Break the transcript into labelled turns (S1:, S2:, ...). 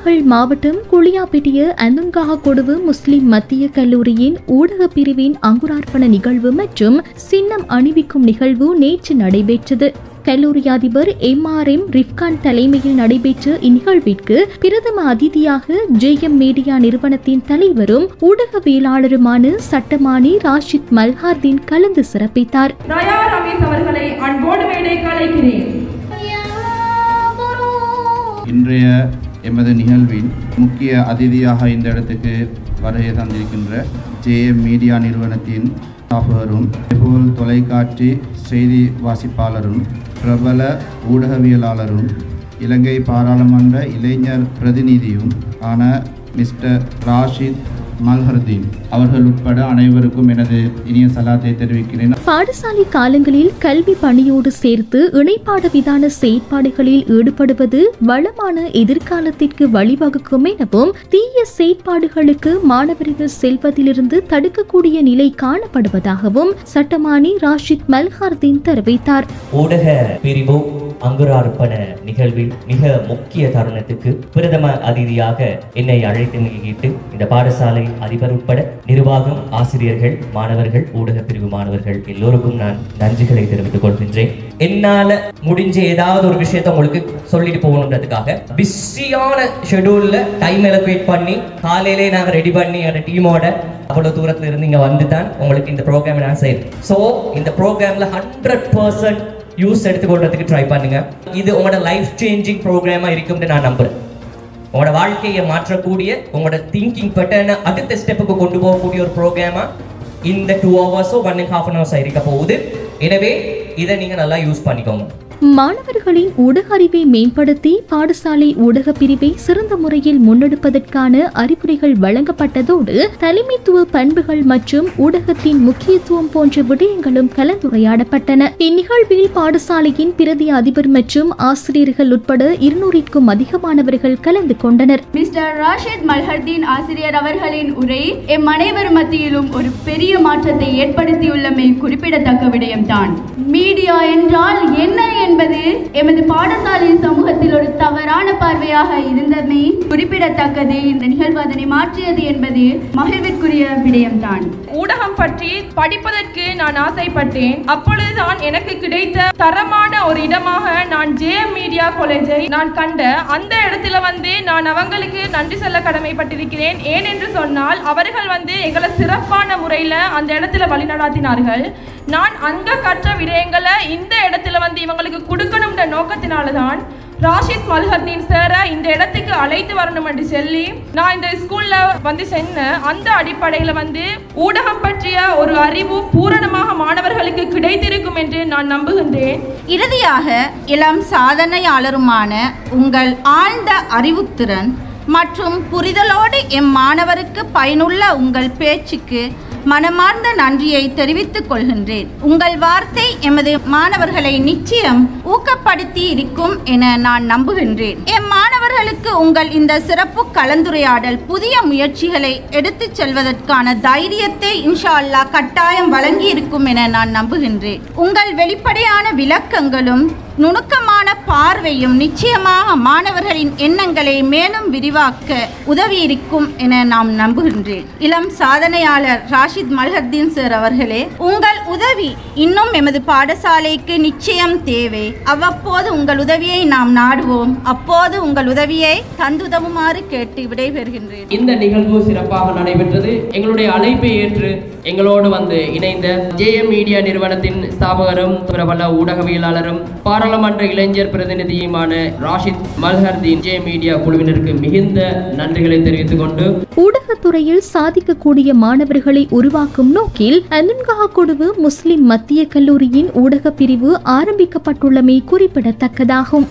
S1: நாமக்கல் மாவட்டம் குளியாப்பிட்டிய அந்துன்காக கொடுவு முஸ்லிம் மத்திய கல்லூரியின் ஊடக பிரிவின் அங்குரார்ப்பண நிகழ்வு மற்றும் சின்னம் அணிவிக்கும் நிகழ்வு நேற்று நடைபெற்றது. கல்லூரி அதிபர் MRM ரிஃப்கான் தலைமையில் நடைபெற்ற இந்நிகழ்விற்கு பிரதம அதிதியாக JM மீடியா நிறுவனத்தின் தலைவரும் ஊடகவியலாளருமான சட்டமானி ராஷித் மல்ஹார்தீன் கலந்து சிறப்பித்தார்.
S2: இன்றைய எமது நிகழ்வின் முக்கிய அதிதியாக இந்த இடத்துக்கு வருகை தந்திருக்கின்ற JM மீடியா நிறுவனத்தின் ஸ்தாபகரும் தொலைக்காட்சி செய்தி வாசிப்பாளரும் பிரபல ஊடகவியலாளரும் இலங்கை பாராளுமன்ற இளைஞர் பிரதிநிதியும் ஆன மிஸ்டர் ராஷித் மல்ஹார்தீன் அவர்கள் உட்பட அனைவருக்கும் எனது இனிய சலாத்தை தெரிவிக்கிறேன்.
S1: பாடசாலை காலங்களில் கல்வி பணியோடு சேர்த்து இணைப்பாட விதான செயற்பாடுகளில் ஈடுபடுவது வளமான எதிர்காலத்திற்கு வழிவகுக்கும் எனவும் தீய செயற்பாடுகளுக்கு மாணவர்கள் செல்வதிலிருந்து தடுக்கக்கூடிய நிலை காணப்படுவதாகவும் சட்டமானி ராஷித் மல்ஹார்தீன் தெரிவித்தார்.
S3: ஊடக பிரிவு அங்குரார்ப்பண நிகழ்வில் மிக முக்கிய தருணத்துக்கு பிரதம அதிதியாக என்னை அழைத்து நிகழ்த்து இந்த பாடசாலை அதிபர் உட்பட நிர்வாகம், ஆசிரியர்கள், மாணவர்கள், ஊடக பிரிவு மாணவர்கள் எல்லோருக்கும் நான் நன்றிகளை தெரிவித்துக் கொள்கின்றேன். என்னால முடிஞ்ச ஏதாவது ஒரு விஷயத்தை உங்களுக்கு சொல்லிட்டு போகணுன்றதுக்காக பிஸியான ஷெடியூல்ல டைம் எலோகேட் பண்ணி காலையிலே நாங்க ரெடி பண்ணி அந்த டீமோட அவ்வளவு தூரத்துல இருந்து இங்க வந்து தான் உங்களுக்கு இந்த ப்ரோக்ராம் நான் செய்யறேன். ஸோ இந்த ப்ரோக்ராம்ல 100% யூஸ் எடுத்துக்கொள்றதுக்கு ட்ரை பண்ணுங்க. இது உங்களோட லைஃப் சேஞ்சிங் ப்ரோக்ராமா இருக்கும்னு நான் நம்புறேன். உங்களோட வாழ்க்கையை மாற்றக்கூடிய, உங்களோட திங்கிங் பேட்டர்னை அடுத்த ஸ்டெப்புக்கு கொண்டு போகக்கூடிய ஒரு ப்ரோக்ராமா இந்த 2 hours 1.5 hours இருக்க போகுது. எனவே இதை நீங்க நல்லா யூஸ் பண்ணிக்கோங்க.
S1: மாணவர்களின் ஊடக அறிவை மேம்படுத்தி பாடசாலை ஊடக பிரிவை சிறந்த முறையில் முன்னெடுப்பதற்கான அறிவுரைகள் வழங்கப்பட்டதோடு தலைமைத்துவ பண்புகள் மற்றும் ஊடகத்தின் முக்கியத்துவம் போன்ற விடயங்களும் கலந்துரையாடப்பட்டன. இந்நிகழ்வில் பாடசாலையின் பிரதி அதிபர் மற்றும் ஆசிரியர்கள் உட்பட 200க்கும் அதிகமானவர்கள் கலந்து கொண்டனர்.
S4: மிஸ்டர் ராஷித் மல்ஹார்தீன் ஆசிரியர் அவர்களின் உரை எம் அனைவர் மத்தியிலும் ஒரு பெரிய மாற்றத்தை ஏற்படுத்தியுள்ளமை குறிப்பிடத்தக்க விடயம்தான். மீடியா என்றால் என்ன என்பது எமது பாடசாலை சமூகத்தில் ஒரு தவறான பார்வையாக இருந்தமை குறிப்பிடத்தக்கது. இந்த நிகழ்வு அதனை மாற்றியது என்பது மகிழ்விற்குரிய விடயம்தான்.
S5: ஊடகம் பற்றி படிப்பதற்கு நான் ஆசைப்பட்டேன். அப்பொழுதுதான் எனக்கு கிடைத்த தரமான ஒரு இடமாக நான் JM மீடியா காலேஜை நான் கண்ட அந்த இடத்துல நான் அவங்களுக்கு நன்றி சொல்ல கடமைப்பட்டிருக்கிறேன். ஏனென்று சொன்னால் அவர்கள் எங்களை சிறப்பான முறையில் அந்த இடத்துல வழிநடாத்தினார்கள். நான் அங்க கற்ற விடயங்களை இந்த இடத்துல இவங்களுக்கு கொடுக்கணும்ன்ற நோக்கத்தினால்தான் ராஷித் மல்ஹார்தீன் சாரை இந்த இடத்துக்கு அழைத்து வரணும் என்று சொல்லி நான் இந்த ஸ்கூல்ல சென்ன அந்த அடிப்படையில் ஊடகம் பற்றிய ஒரு அறிவு பூரணமாக மாணவர்களுக்கு கிடைத்திருக்கும் என்று நான் நம்புகின்றேன்.
S6: இறுதியாக இளம் சாதனையாளருமான உங்கள் ஆழ்ந்த அறிவுத்திறன் மற்றும் புரிதலோடு எம் மாணவருக்கு பயனுள்ள உங்கள் பேச்சுக்கு மனமார்ந்த நன்றியை தெரிவித்துக் கொள்கின்றேன். உங்கள் வார்த்தை எமது மாணவர்களை நிச்சயம் ஊக்கப்படுத்தி இருக்கும் என நான் நம்புகின்றேன். எம் மாணவர்களுக்கு உங்கள் இந்த சிறப்பு கலந்துரையாடல் புதிய முயற்சிகளை எடுத்துச் செல்வதற்கான தைரியத்தை இன்ஷா அல்லாஹ் கட்டாயம் வழங்கி இருக்கும் என நான் நம்புகின்றேன். உங்கள் வெளிப்படையான விளக்கங்களும் நுணுக்கமான பார்வையும் நிச்சயமாக மாணவர்களின் எண்ணங்களை மேலும் விரிவாக்க உதவியிருக்கும் என நாம் நம்புகின்றேன். இளம் சாதனையாளர் ராஷித் மல்ஹார்தீன் சார் அவர்களே, உங்கள் உதவி இன்னும் எமது பாடசாலைக்கு நிச்சயம் தேவை. அவ்வப்போது உங்கள் உதவியை நாம் நாடுவோம். அப்போது உங்கள் உதவியை தந்துதவுமாறு கேட்டு விடைபெறுகின்றேன்.
S7: இந்த நிகழ்வு சிறப்பாக நடைபெற்றது. எங்களுடைய அழைப்பை ஏற்று எங்களோடு இணைந்த JM மீடியா நிறுவனத்தின் ஸ்தாபகரும் பிரபல ஊடகவியலாளரும் பாராளுமன்ற இளைஞர் பிரதிநிதியுமான ராஷித் மல்ஹார்தீன் JM மீடியா குழுவினருக்கு மிகுந்த நன்றிகளை தெரிவித்துக் கொண்டு
S1: ஊடகத்துறையில் சாதிக்கக்கூடிய மாணவர்களை உருவாக்கும் நோக்கில் அந்துன்காக கொடுவு முஸ்லிம் மத்திய கல்லூரியின் ஊடக பிரிவு ஆரம்பிக்கப்பட்டுள்ளமை குறிப்பிடத்தக்கதாகும்.